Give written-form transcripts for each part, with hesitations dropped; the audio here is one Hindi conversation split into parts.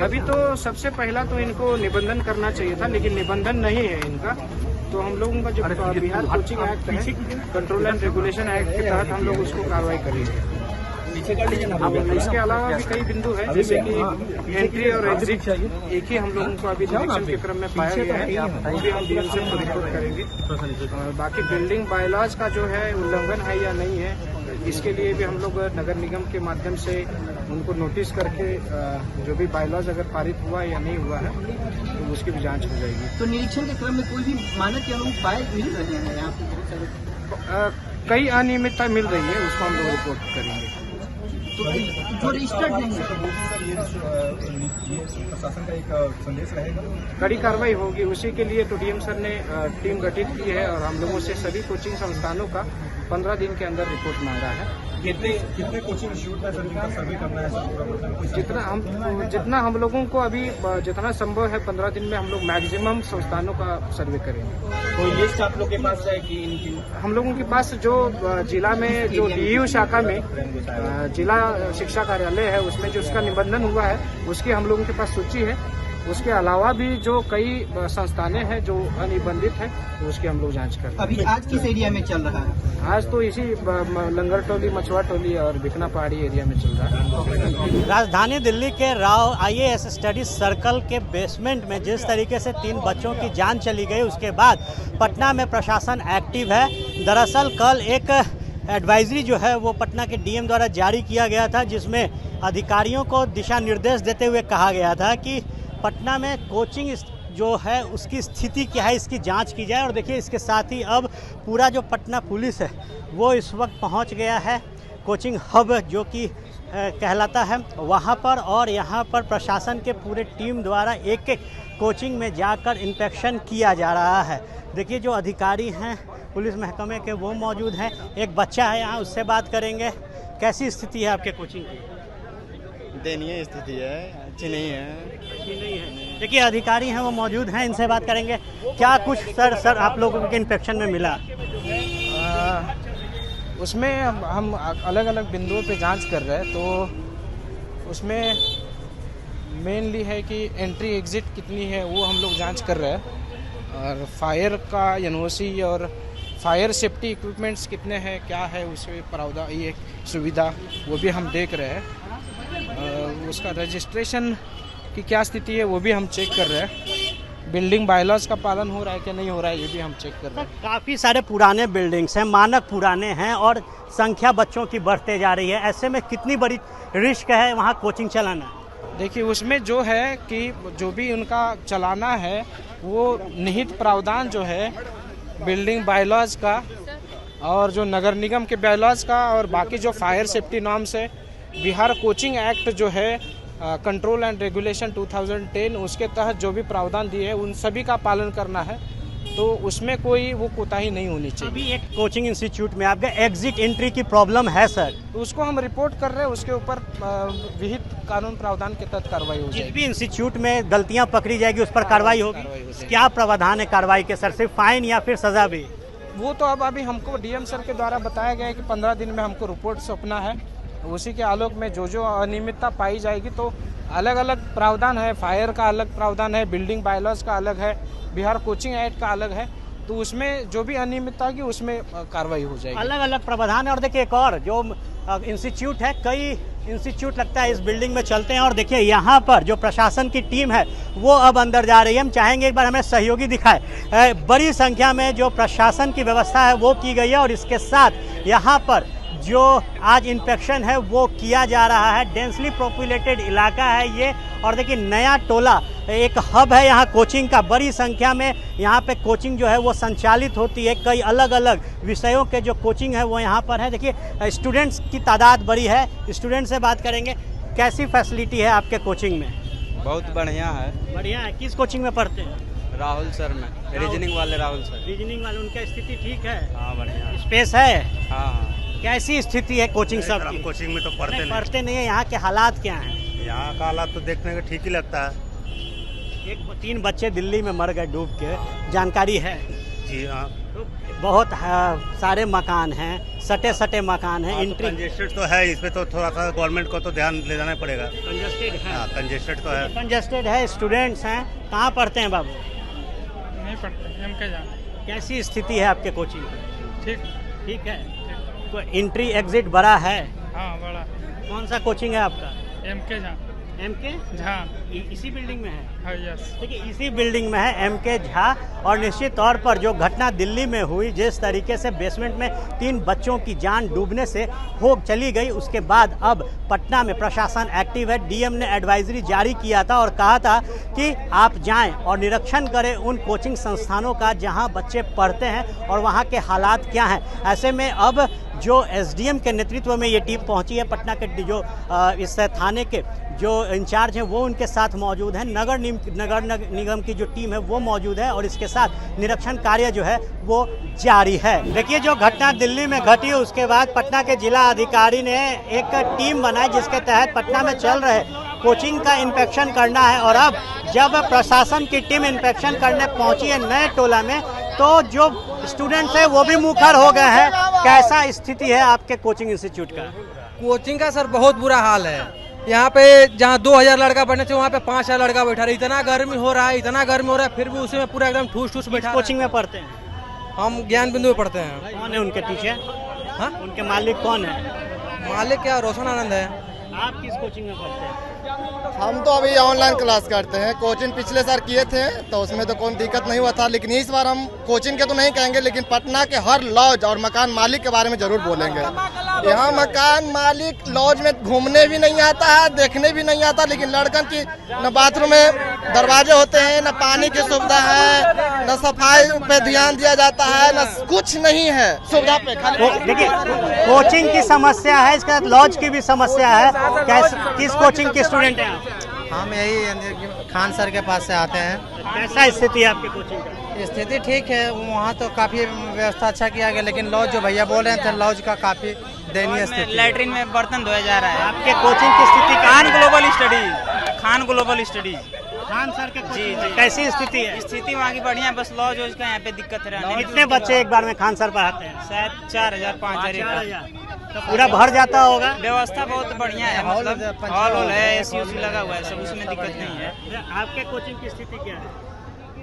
अभी तो सबसे पहला तो इनको निबंधन करना चाहिए था, लेकिन निबंधन नहीं है इनका। तो हम लोगों का जो बिहार कोचिंग एक्ट है, कंट्रोल एंड रेगुलेशन एक्ट के तहत हम लोग उसको कार्रवाई करेंगे। इसके अलावा भी कई बिंदु हैं, जैसे कि एंट्री और एग्जिट एक ही हम लोगों को अभी निरीक्षण के क्रम में पाया गया है, वो भी हम डीएम से रिपोर्ट करेंगे। और बाकी बिल्डिंग बायलॉज का जो है उल्लंघन है या नहीं है, इसके लिए भी हम लोग नगर निगम के माध्यम से उनको नोटिस करके जो भी बायलॉज अगर पारित हुआ या नहीं हुआ है तो उसकी भी जांच हो जाएगी। तो निरीक्षण के क्रम में कोई भी मानक के अनुरूप पाए मिल रहे हैं यहाँ पे बहुत सारे कई अनियमितता मिल रही है, उसको हम लोग रिपोर्ट करेंगे। तो जो रजिस्टर्ड नहीं है प्रशासन का एक संदेश रहेगा, कड़ी कार्रवाई होगी। उसी के लिए तो डीएम सर ने टीम गठित की है और हम लोगों से सभी कोचिंग संस्थानों का 15 दिन के अंदर रिपोर्ट मांगा है। कितने कोचिंग इंस्टीट्यूट में जिनका सर्वे करना है? जितना हम लोगों को अभी जितना संभव है 15 दिन में हम लोग मैक्सिमम संस्थानों का सर्वे करेंगे। कोई लिस्ट आप लोग के पास है कि इनकी? हम लोगों के पास जो जिला में जो डीयू शाखा में जिला शिक्षा कार्यालय है, उसमें जो उसका निबंधन हुआ है उसकी हम लोगों के पास सूची है। उसके अलावा भी जो कई संस्थानें हैं जो अनिबंधित है, तो उसकी हम लोग जांच कर रहे हैं। अभी आज किस एरिया में चल रहा है? आज तो इसी लंगर टोली, मछुआ टोली और बिकना पहाड़ी एरिया में चल रहा है। राजधानी दिल्ली के राव IAS स्टडी सर्कल के बेसमेंट में जिस तरीके से 3 बच्चों की जान चली गई, उसके बाद पटना में प्रशासन एक्टिव है। दरअसल कल एक एडवाइजरी जो है वो पटना के डीएम द्वारा जारी किया गया था, जिसमें अधिकारियों को दिशा निर्देश देते हुए कहा गया था कि पटना में कोचिंग जो है उसकी स्थिति क्या है, इसकी जांच की जाए। और देखिए, इसके साथ ही अब पूरा जो पटना पुलिस है वो इस वक्त पहुंच गया है कोचिंग हब जो कि कहलाता है वहां पर, और यहां पर प्रशासन के पूरे टीम द्वारा एक एक कोचिंग में जाकर इंस्पेक्शन किया जा रहा है। देखिए, जो अधिकारी हैं पुलिस महकमे के वो मौजूद हैं। एक बच्चा है यहाँ, उससे बात करेंगे। कैसी स्थिति है आपके कोचिंग की? दयनीय स्थिति है, अच्छी नहीं है। अच्छी नहीं है। देखिए, अधिकारी हैं वो मौजूद हैं, इनसे बात करेंगे। क्या कुछ सर आप लोगों के इंस्पेक्शन में मिला? उसमें हम अलग अलग बिंदुओं पे जांच कर रहे हैं। तो उसमें मेनली है कि एंट्री एग्जिट कितनी है वो हम लोग जांच कर रहे हैं, और फायर का NOC और फायर सेफ्टी इक्विपमेंट्स कितने हैं, क्या है उसमें प्रावधान, ये सुविधा वो भी हम देख रहे हैं। उसका रजिस्ट्रेशन की क्या स्थिति है वो भी हम चेक कर रहे हैं। बिल्डिंग बायलॉज का पालन हो रहा है कि नहीं हो रहा है ये भी हम चेक कर रहे हैं। काफ़ी सारे पुराने बिल्डिंग्स हैं, मानक पुराने हैं और संख्या बच्चों की बढ़ते जा रही है। ऐसे में कितनी बड़ी रिस्क है वहाँ कोचिंग चलाना? देखिए, उसमें जो है कि जो भी उनका चलाना है वो निहित प्रावधान जो है बिल्डिंग बायलॉज का और जो नगर निगम के बायलॉज का और बाकी जो फायर सेफ्टी नॉर्म्स है, बिहार कोचिंग एक्ट जो है कंट्रोल एंड रेगुलेशन 2010, उसके तहत जो भी प्रावधान दिए हैं उन सभी का पालन करना है। तो उसमें कोई वो कोताही नहीं होनी चाहिए। अभी एक कोचिंग इंस्टीट्यूट में आपका एग्जिट एंट्री की प्रॉब्लम है सर, तो उसको हम रिपोर्ट कर रहे हैं, उसके ऊपर विहित कानून प्रावधान के तहत कार्रवाई हो जाएगी। जिस भी इंस्टीट्यूट में गलतियां पकड़ी जाएगी उस पर कार्रवाई होगी। क्या प्रावधान है कार्रवाई के सर, सिर्फ फाइन या फिर सजा भी? वो तो अब अभी हमको डीएम सर के द्वारा बताया गया है कि 15 दिन में हमको रिपोर्ट सौंपना है। उसी के आलोक में जो अनियमितता पाई जाएगी तो अलग अलग प्रावधान है। फायर का अलग प्रावधान है, बिल्डिंग बायलॉज का अलग है, बिहार कोचिंग एक्ट का अलग है। तो उसमें जो भी अनियमितता होगी उसमें कार्रवाई हो जाएगी। अलग अलग प्रावधान है। और देखिए, एक और जो इंस्टीट्यूट है, कई इंस्टीट्यूट लगता है इस बिल्डिंग में चलते हैं। और देखिए, यहाँ पर जो प्रशासन की टीम है वो अब अंदर जा रही है। हम चाहेंगे एक बार हमें सहयोगी दिखाए। बड़ी संख्या में जो प्रशासन की व्यवस्था है वो की गई है, और इसके साथ यहाँ पर जो आज इंस्पेक्शन है वो किया जा रहा है। डेंसली पॉपुलेटेड इलाका है ये, और देखिए नया टोला एक हब है यहाँ कोचिंग का। बड़ी संख्या में यहाँ पे कोचिंग जो है वो संचालित होती है। कई अलग अलग विषयों के जो कोचिंग है वो यहाँ पर है। देखिए, स्टूडेंट्स की तादाद बड़ी है। स्टूडेंट से बात करेंगे। कैसी फैसिलिटी है आपके कोचिंग में? बहुत बढ़िया है। बढ़िया है। किस कोचिंग में पढ़ते हैं? राहुल सर में, रीजनिंग वाले राहुल सर। रीजनिंग वाले, उनका स्थिति ठीक है? हाँ, बढ़िया। स्पेस है? हाँ। कैसी स्थिति है कोचिंग सब की? कोचिंग में तो पढ़ते नहीं है। यहाँ के हालात क्या हैं? यहाँ का हालात तो देखने का ठीक ही लगता है। 3 बच्चे दिल्ली में मर गए डूब के, जानकारी है? जी हाँ। तो बहुत सारे मकान हैं, सटे सटे मकान हैं, एंट्री कंजेस्टेड तो है, इसमें तो थोड़ा सा गवर्नमेंट को तो ध्यान ले जाना पड़ेगा। कंजेस्टेड है। हाँ, कंजेस्टेड तो है। कंजेस्टेड है, स्टूडेंट्स हैं। कहाँ पढ़ते हैं बाबू? नहीं पढ़ते, हम क्या जान। कैसी स्थिति है आपके कोचिंग की? ठीक। ठीक है। तो एंट्री एग्जिट बड़ा है? हाँ बड़ा। कौन सा कोचिंग है आपका? MK झा। MK झा। इसी बिल्डिंग में है? हाँ यस। देखिए इसी बिल्डिंग में है MK झा। और निश्चित तौर पर जो घटना दिल्ली में हुई, जिस तरीके से बेसमेंट में 3 बच्चों की जान डूबने से हो चली गई, उसके बाद अब पटना में प्रशासन एक्टिव है। DM ने एडवाइजरी जारी किया था और कहा था कि आप जाएं और निरीक्षण करें उन कोचिंग संस्थानों का जहां बच्चे पढ़ते हैं और वहां के हालात क्या हैं। ऐसे में अब जो SDM के नेतृत्व में ये टीम पहुंची है, पटना के जो इस थाने के जो इंचार्ज हैं वो उनके साथ मौजूद हैं, नगर निगम की जो टीम है वो मौजूद है और इसके साथ निरीक्षण कार्य जो है वो जारी है। देखिए जो घटना दिल्ली में घटी उसके बाद पटना के जिला अधिकारी ने एक टीम बनाई जिसके तहत पटना में चल रहे कोचिंग का इंस्पेक्शन करना है। और अब जब प्रशासन की टीम इंस्पेक्शन करने पहुंची है नए टोला में, तो जो स्टूडेंट्स हैं वो भी मुखर हो गए हैं। कैसा स्थिति है आपके कोचिंग इंस्टीट्यूट का? कोचिंग का सर बहुत बुरा हाल है। यहाँ पे जहाँ 2000 लड़का बैठने थे वहाँ पे 5000 लड़का बैठा रहा है। इतना गर्मी हो रहा है, इतना गर्मी हो रहा है, फिर भी उसी में पूरा एकदम ठूस ठूस बैठा। कोचिंग में पढ़ते हैं? हम ज्ञान बिंदु में पढ़ते हैं। कौन है उनके टीचर? हाँ, उनके मालिक कौन है? मालिक क्या रोशन आनंद है। आप किस कोचिंग में पढ़ते हैं? हम तो अभी ऑनलाइन क्लास करते हैं। कोचिंग पिछले साल किए थे तो उसमें तो कोई दिक्कत नहीं हुआ था, लेकिन इस बार हम कोचिंग के तो नहीं कहेंगे, लेकिन पटना के हर लॉज और मकान मालिक के बारे में जरूर बोलेंगे। यहाँ मकान मालिक लॉज में घूमने भी नहीं आता है, देखने भी नहीं आता, लेकिन लड़कन की न बाथरूम में दरवाजे होते हैं, न पानी की सुविधा है, न सफाई पे ध्यान दिया जाता है, न कुछ नहीं है सुविधा पे। देखिए कोचिंग की समस्या है, इसके साथ लॉज की भी समस्या है। किस कोचिंग के स्टूडेंट हैं आप? हम यही खान सर के पास से आते हैं। कैसा स्थिति है आपके कोचिंग का? स्थिति ठीक है, वहाँ तो काफी व्यवस्था अच्छा किया गया, लेकिन लॉज जो भैया बोल रहे थे लॉज का काफी दयनीय स्थिति। लैट्रिन में बर्तन धोया जा रहा है। आपके कोचिंग की स्थिति? Khan global studies. Khan sir के जी कैसी स्थिति है? स्थिति वहाँ की बढ़िया है, बस लॉज का यहाँ पे दिक्कत है। कितने बच्चे एक बार में खान सर पढ़ाते हैं? शायद 4000 5000। तो पूरा भर जाता होगा? व्यवस्था बहुत बढ़िया है, मतलब हॉल है, AC लगा हुआ है, सब उसमें दिक्कत नहीं है। आपके कोचिंग की स्थिति क्या है?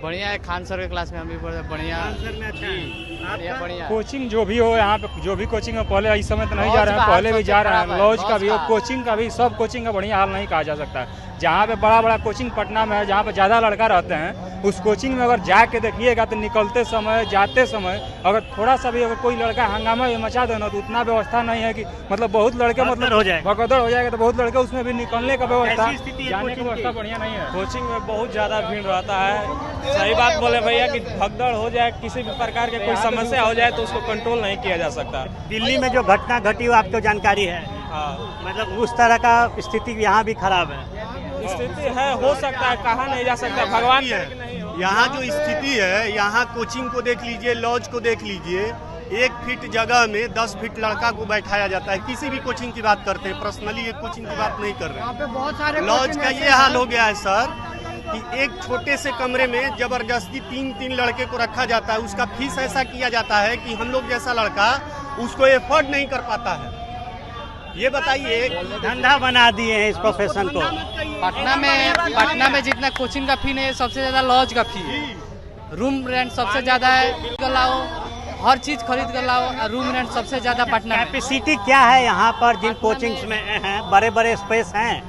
बढ़िया है, खान सर के क्लास में हम भी बढ़िया। खान सर में अच्छा है। बढ़िया। कोचिंग जो भी हो यहाँ पे, जो भी कोचिंग में पहले इस समय तो नहीं जा रहे हैं, पहले भी जा रहे हैं। लॉज का भी हो, कोचिंग का भी, सब कोचिंग का बढ़िया हाल नहीं कहा जा सकता है। जहाँ पे बड़ा कोचिंग पटना में है, जहाँ पे ज़्यादा लड़का रहते हैं, उस कोचिंग में अगर जाके देखिएगा तो निकलते समय जाते समय अगर थोड़ा सा भी अगर कोई लड़का हंगामा मचा देना तो उतना व्यवस्था नहीं है कि मतलब बहुत लड़के मतलब हो जाए भगदड़ हो जाएगा, तो बहुत लड़के उसमें भी निकलने का व्यवस्था, जाने की व्यवस्था बढ़िया नहीं है। कोचिंग में बहुत ज़्यादा भीड़ रहता है। सही बात बोले भैया कि भगदड़ हो जाए, किसी भी प्रकार के कोई समस्या हो जाए तो उसको कंट्रोल नहीं किया जा सकता। दिल्ली में जो घटना घटी वो आपको जानकारी है? हाँ, मतलब उस तरह का स्थिति यहाँ भी खराब है? स्थिति है, हो सकता है, कहा नहीं जा सकता, भगवान है। यहाँ जो स्थिति है, यहाँ कोचिंग को देख लीजिए, लॉज को देख लीजिए, 1 फीट जगह में 10 फीट लड़का को बैठाया जाता है। किसी भी कोचिंग की बात करते हैं, पर्सनली एक कोचिंग की बात नहीं कर रहे हैं। लॉज का ये हाल हो गया है सर कि एक छोटे से कमरे में जबरदस्ती 3 लड़के को रखा जाता है। उसका फीस ऐसा किया जाता है कि हम लोग जैसा लड़का उसको एफोर्ड नहीं कर पाता है। ये बताइए, धंधा बना दिए हैं इस प्रोफेशन को। पटना में जितना कोचिंग का फी नहीं है, सबसे ज्यादा लॉज का फी है। रूम रेंट सबसे ज्यादा है, लाओ हर चीज खरीद कर लाओ। रूम रेंट सबसे ज्यादा पटना में। कैपेसिटी क्या है यहाँ पर जिन कोचिंग्स में हैं? बड़े स्पेस हैं?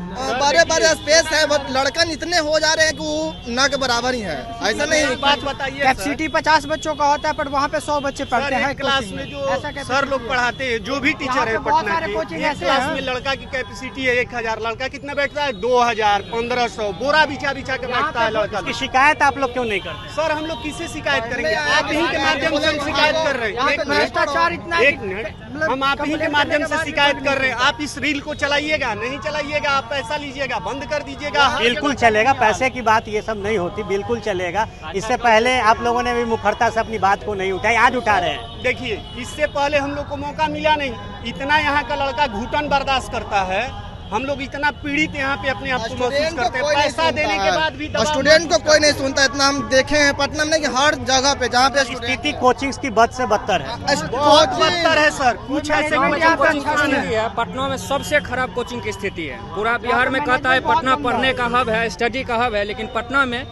बड़े स्पेस है, बट लड़कन इतने हो जा रहे हैं कि वो न के बराबर ही है। ऐसा नहीं, बात बताइए। कैपेसिटी 50 बच्चों का होता है, पर वहाँ पे 100 बच्चे पढ़ते हैं। क्लास में जो सर लोग पढ़ाते हैं, जो भी टीचर है पटना के, एक क्लास में लड़का की कैपेसिटी है 1000। लड़का कितना बैठता है? 2000 1500 बोरा बिछा के बैठता है लड़का। इसकी शिकायत आप लोग क्यों नहीं करते? सर हम लोग किससे शिकायत करेंगे? आप ही के माध्यम से हम शिकायत कर रहे हैं। भ्रष्टाचार इतना, एक मिनट, हम आप ही के माध्यम से शिकायत कर रहे हैं। आप इस रील को चलाइएगा, नहीं चलाइएगा, आप पैसा लीजिएगा, बंद कर दीजिएगा। बिल्कुल चलेगा, पैसे की बात ये सब नहीं होती, बिल्कुल चलेगा। इससे पहले आप लोगों ने भी मुखरता से अपनी बात को नहीं उठाई, आज उठा रहे हैं। देखिए, इससे पहले हम लोग को मौका मिला नहीं। इतना यहाँ का लड़का घुटन बर्दाश्त करता है, हम लोग इतना पीड़ित यहाँ पे अपने आप को महसूस करते हैं, पैसा देने के बाद भी दबाव स्टूडेंट को कोई नहीं सुनता। इतना हम देखे हैं पटना में कि हर जगह पे जहाँ पे स्थिति कोचिंग की बद से बदतर है। बहुत बदतर है सर। कुछ ऐसे है पटना में सबसे खराब कोचिंग की स्थिति है। पूरा बिहार में कहता है पटना पढ़ने का हब है, स्टडी का हब है, लेकिन पटना में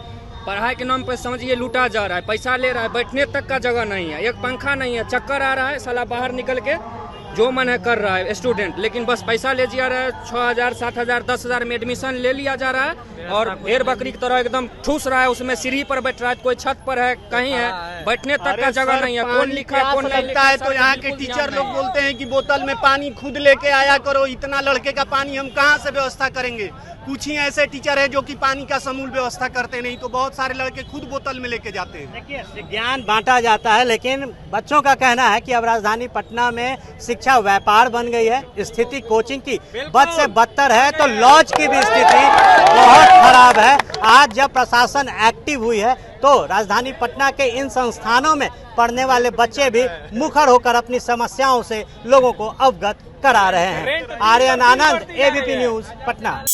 पढ़ाई के नाम पर समझिए लूटा जा रहा है, पैसा ले रहा है, बैठने तक का जगह नहीं है, एक पंखा नहीं है, चक्कर आ रहा है, साला बाहर निकल के जो मन है कर रहा है स्टूडेंट, लेकिन बस पैसा ले जा रहा है। 6,000 7,000 10,000 में एडमिशन ले लिया जा रहा है और भेड़ बकरी की तरह एकदम ठूस रहा है, उसमें सीढ़ी पर बैठ रहा है, कोई छत पर है, कहीं है, बैठने तक का जगह नहीं है। कौन लिखा है कौन नहीं लगता है तो यहाँ के टीचर लोग बोलते हैं कि बोतल में पानी खुद लेके आया करो, इतना लड़के का पानी हम कहाँ से व्यवस्था करेंगे। कुछ ही ऐसे टीचर हैं जो कि पानी का समूल व्यवस्था करते नहीं, तो बहुत सारे लड़के खुद बोतल में लेके जाते हैं। देखिए ज्ञान बांटा जाता है, लेकिन बच्चों का कहना है कि अब राजधानी पटना में शिक्षा व्यापार बन गई है। स्थिति कोचिंग की बद से बदतर है तो लॉज की भी स्थिति बहुत खराब है। आज जब प्रशासन एक्टिव हुई है तो राजधानी पटना के इन संस्थानों में पढ़ने वाले बच्चे भी मुखर होकर अपनी समस्याओं से लोगों को अवगत करा रहे हैं। आर्यन आनंद, एबीपी न्यूज, पटना।